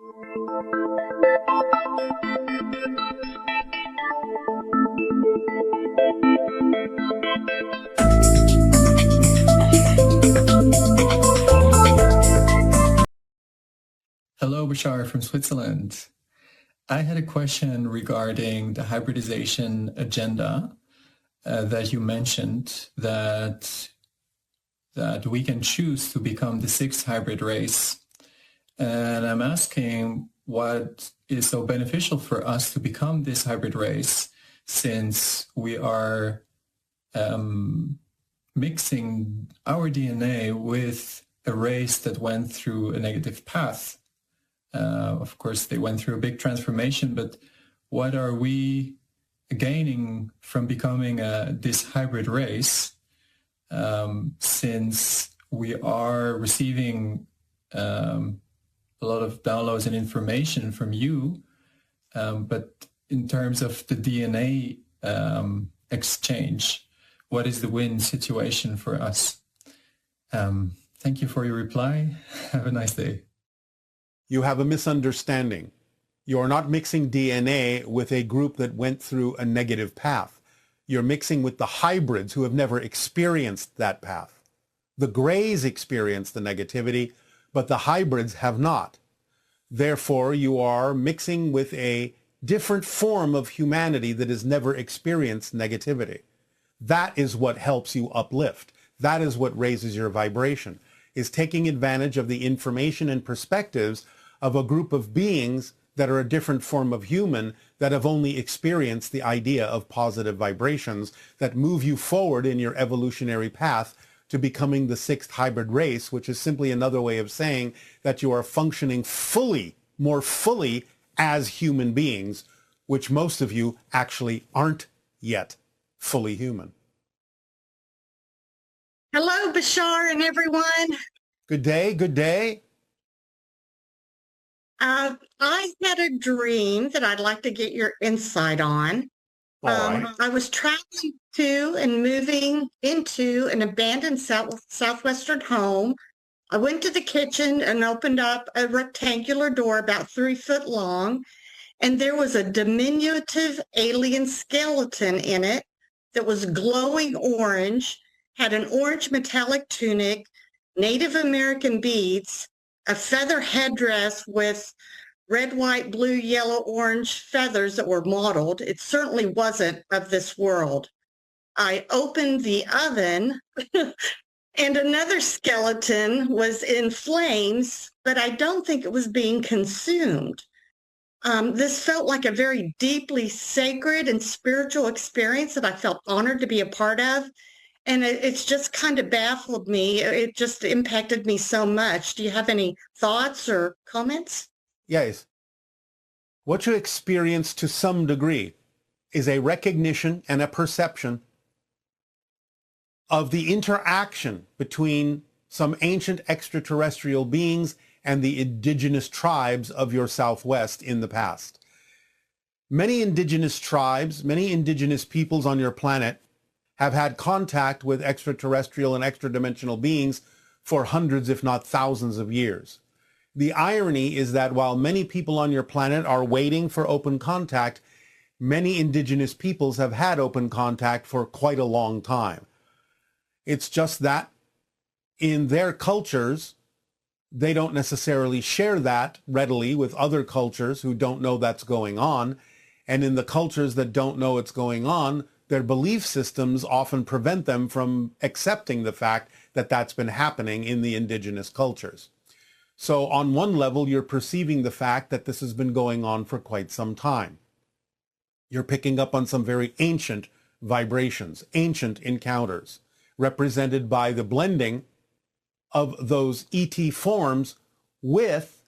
Hello, Bashar from Switzerland. I had a question regarding the hybridization agenda that you mentioned, that we can choose to become the sixth hybrid race. And I'm asking what is so beneficial for us to become this hybrid race, since we are mixing our DNA with a race that went through a negative path. Of course, they went through a big transformation, but what are we gaining from becoming this hybrid race, since we are receiving a lot of downloads and information from you, but in terms of the DNA exchange, what is the win situation for us? Thank you for your reply. Have a nice day. You have a misunderstanding. You are not mixing DNA with a group that went through a negative path. You're mixing with the hybrids who have never experienced that path. The grays experience the negativity, but the hybrids have not. Therefore, you are mixing with a different form of humanity that has never experienced negativity. That is what helps you uplift. That is what raises your vibration, is taking advantage of the information and perspectives of a group of beings that are a different form of human, that have only experienced the idea of positive vibrations that move you forward in your evolutionary path to becoming the sixth hybrid race, which is simply another way of saying that you are functioning fully, more fully as human beings, which most of you actually aren't yet fully human. Hello, Bashar and everyone. Good day, good day. I had a dream that I'd like to get your insight on. All right. I was traveling to and moving into an abandoned southwestern home. I went to the kitchen and opened up a rectangular door about 3 foot long, and there was a diminutive alien skeleton in it that was glowing orange, had an orange metallic tunic, Native American beads, a feather headdress with red, white, blue, yellow, orange feathers that were mottled. It certainly wasn't of this world. I opened the oven and another skeleton was in flames, but I don't think it was being consumed. This felt like a very deeply sacred and spiritual experience that I felt honored to be a part of. And it's just kind of baffled me. It just impacted me so much. Do you have any thoughts or comments? Yes. What you experience to some degree is a recognition and a perception of the interaction between some ancient extraterrestrial beings and the indigenous tribes of your Southwest in the past. Many indigenous tribes, many indigenous peoples on your planet have had contact with extraterrestrial and extra-dimensional beings for hundreds, if not thousands of years. The irony is that while many people on your planet are waiting for open contact, many indigenous peoples have had open contact for quite a long time. It's just that in their cultures, they don't necessarily share that readily with other cultures who don't know that's going on. And in the cultures that don't know it's going on, their belief systems often prevent them from accepting the fact that that's been happening in the indigenous cultures. So on one level, you're perceiving the fact that this has been going on for quite some time. You're picking up on some very ancient vibrations, ancient encounters, represented by the blending of those ET forms with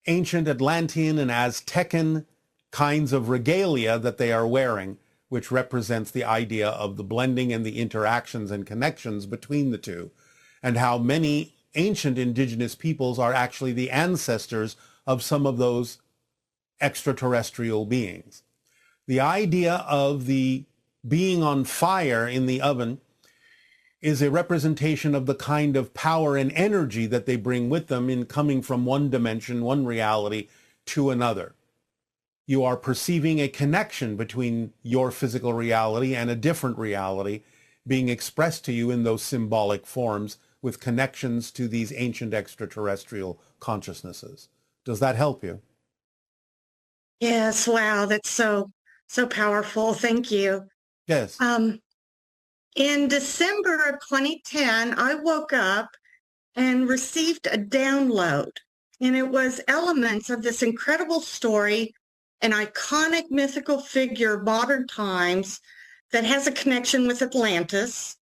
ancient Atlantean and Aztecan kinds of regalia that they are wearing, which represents the idea of the blending and the interactions and connections between the two, and how many ancient indigenous peoples are actually the ancestors of some of those extraterrestrial beings. The idea of the being on fire in the oven is a representation of the kind of power and energy that they bring with them in coming from one dimension, one reality, to another. You are perceiving a connection between your physical reality and a different reality being expressed to you in those symbolic forms with connections to these ancient extraterrestrial consciousnesses. Does that help you? Yes, wow, that's so powerful. Thank you. Yes. In December of 2010, I woke up and received a download, and it was elements of this incredible story, an iconic mythical figure of modern times that has a connection with Atlantis.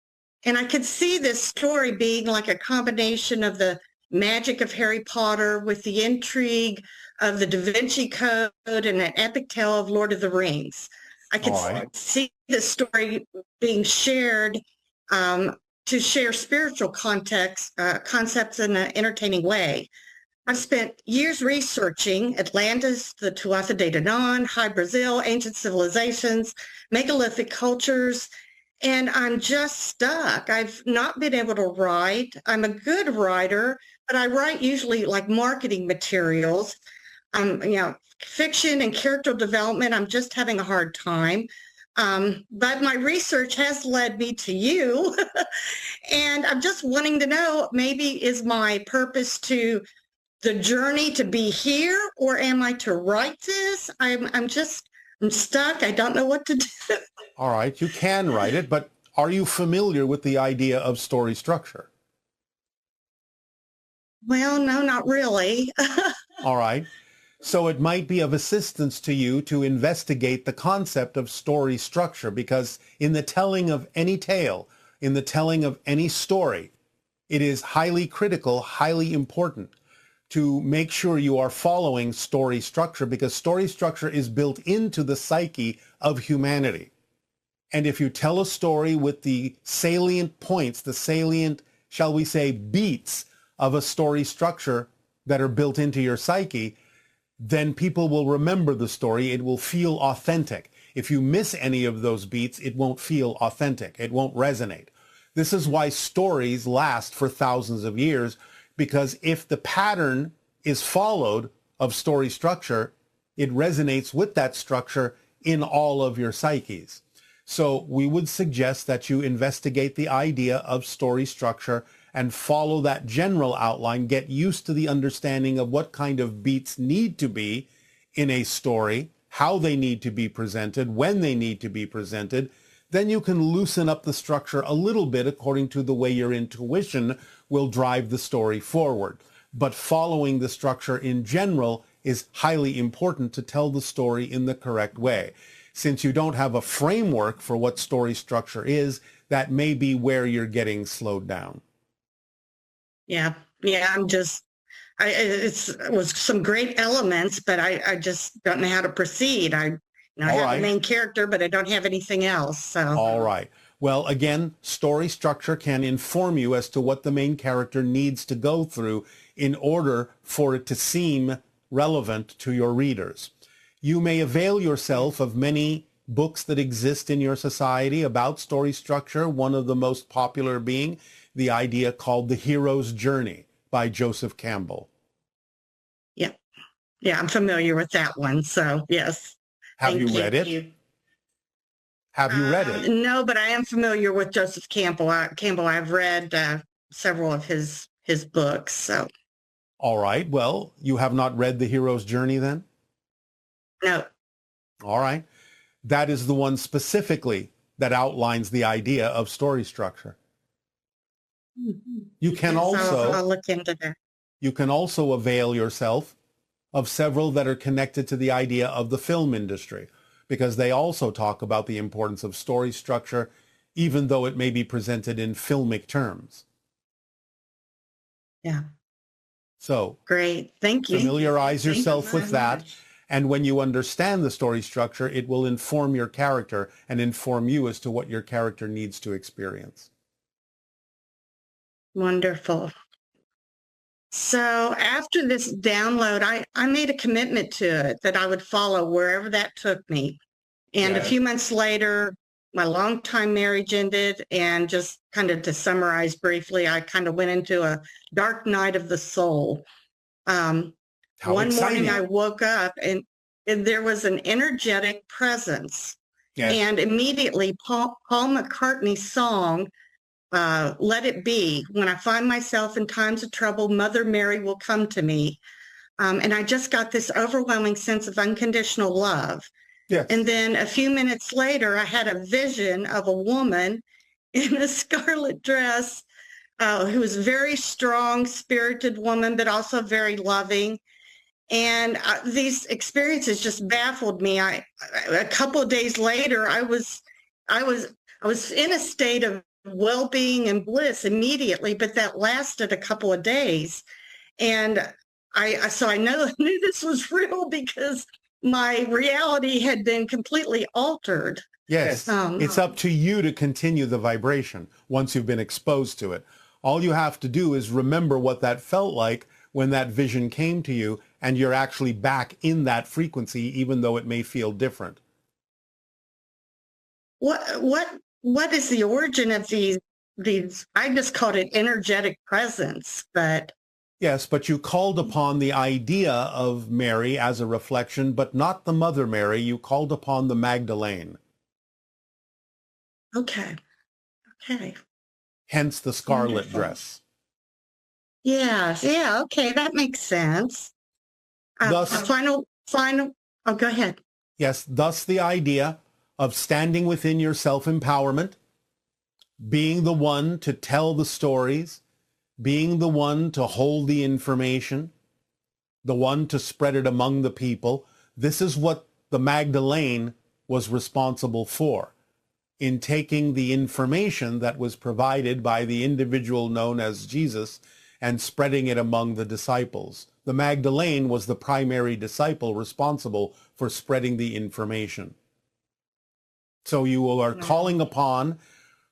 And I could see this story being like a combination of the magic of Harry Potter with the intrigue of the Da Vinci Code and an epic tale of Lord of the Rings. I could see the story being shared to share spiritual concepts in an entertaining way. I've spent years researching Atlantis, the Tuatha De Danann, High Brazil, ancient civilizations, megalithic cultures, and I'm just stuck. I've not been able to write. I'm a good writer, but I write usually like marketing materials. Fiction and character development, I'm just having a hard time. But my research has led me to you. And I'm just wanting to know, maybe is my purpose to the journey to be here, or am I to write this? I'm stuck. I don't know what to do. All right, you can write it, but are you familiar with the idea of story structure? Well, no, not really. All right. So it might be of assistance to you to investigate the concept of story structure, because in the telling of any tale, in the telling of any story, it is highly critical, highly important to make sure you are following story structure, because story structure is built into the psyche of humanity. And if you tell a story with the salient points, the salient, shall we say, beats of a story structure that are built into your psyche, then people will remember the story. It will feel authentic. If you miss any of those beats, it won't feel authentic. It won't resonate. This is why stories last for thousands of years, because if the pattern is followed of story structure, it resonates with that structure in all of your psyches. So we would suggest that you investigate the idea of story structure and follow that general outline. Get used to the understanding of what kind of beats need to be in a story, how they need to be presented, when they need to be presented. Then you can loosen up the structure a little bit according to the way your intuition will drive the story forward. But following the structure in general is highly important to tell the story in the correct way. Since you don't have a framework for what story structure is, that may be where you're getting slowed down. Yeah, it was some great elements, but I just don't know how to proceed. I have a main character, but I don't have anything else. So. All right. Well, again, story structure can inform you as to what the main character needs to go through in order for it to seem relevant to your readers. You may avail yourself of many books that exist in your society about story structure, one of the most popular being the idea called The Hero's Journey by Joseph Campbell. Yeah, I'm familiar with that one. So, yes. Have you read it? Have you read it? No, but I am familiar with Joseph Campbell. I've read several of his books. So. All right. Well, you have not read The Hero's Journey then? No. All right. That is the one specifically that outlines the idea of story structure. You can also I'll look into that. You can also avail yourself of several that are connected to the idea of the film industry, because they also talk about the importance of story structure, even though it may be presented in filmic terms. Yeah. So great. Thank you. Familiarize yourself with that. And when you understand the story structure, it will inform your character and inform you as to what your character needs to experience. Wonderful. So after this download, I made a commitment to it that I would follow wherever that took me. And a few months later, my longtime marriage ended. And just kind of to summarize briefly, I kind of went into a dark night of the soul. How One morning I exciting. woke up and there was an energetic presence. Yes. And immediately Paul McCartney's song, Let It Be, when I find myself in times of trouble, Mother Mary will come to me. And I just got this overwhelming sense of unconditional love. Yes. And then a few minutes later, I had a vision of a woman in a scarlet dress who was a very strong, spirited woman, but also very loving. And these experiences just baffled me. A couple of days later, I was in a state of well-being and bliss immediately, but that lasted a couple of days. And I knew this was real because my reality had been completely altered. Yes. It's up to you to continue the vibration once you've been exposed to it. All you have to do is remember what that felt like when that vision came to you, and you're actually back in that frequency, even though it may feel different. What is the origin of these? I just called it energetic presence, but yes, but you called upon the idea of Mary as a reflection, but not the Mother Mary. You called upon the Magdalene. Okay. Hence the scarlet Wonderful. dress. Yes, yeah, okay, that makes sense. Thus, final, oh, go ahead. Yes, thus the idea of standing within your self-empowerment, being the one to tell the stories, being the one to hold the information, the one to spread it among the people. This is what the Magdalene was responsible for, in taking the information that was provided by the individual known as Jesus and spreading it among the disciples. The Magdalene was the primary disciple responsible for spreading the information. So you are calling upon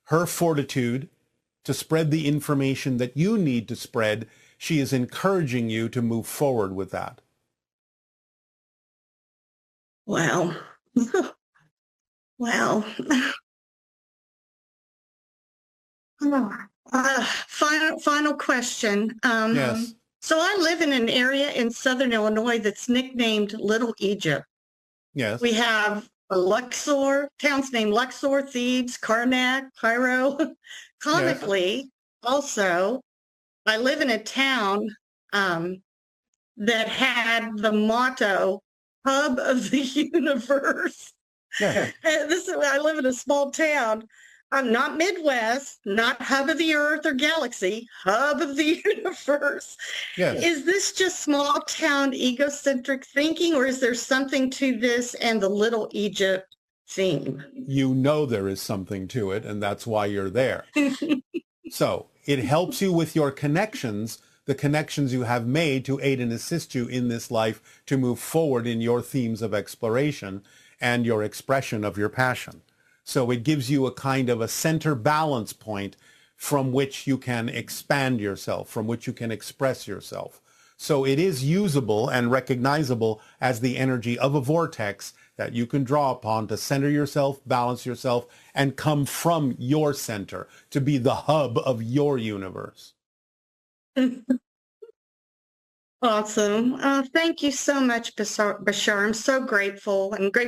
her fortitude to spread the information that you need to spread. She is encouraging you to move forward with that. Well, final question. Yes. So I live in an area in Southern Illinois that's nicknamed Little Egypt. Yes. We have towns named Luxor, Thebes, Karnak, Cairo. Comically, also, I live in a town that had the motto, hub of the universe. Yeah. I live in a small town. I'm not Midwest, not hub of the earth or galaxy, hub of the universe. Yes. Is this just small town egocentric thinking, or is there something to this and the Little Egypt theme? You know there is something to it, and that's why you're there. So it helps you with your connections, the connections you have made to aid and assist you in this life to move forward in your themes of exploration and your expression of your passion. So it gives you a kind of a center balance point from which you can expand yourself, from which you can express yourself. So it is usable and recognizable as the energy of a vortex that you can draw upon to center yourself, balance yourself, and come from your center to be the hub of your universe. Awesome. Thank you so much, Bashar. I'm so grateful and grateful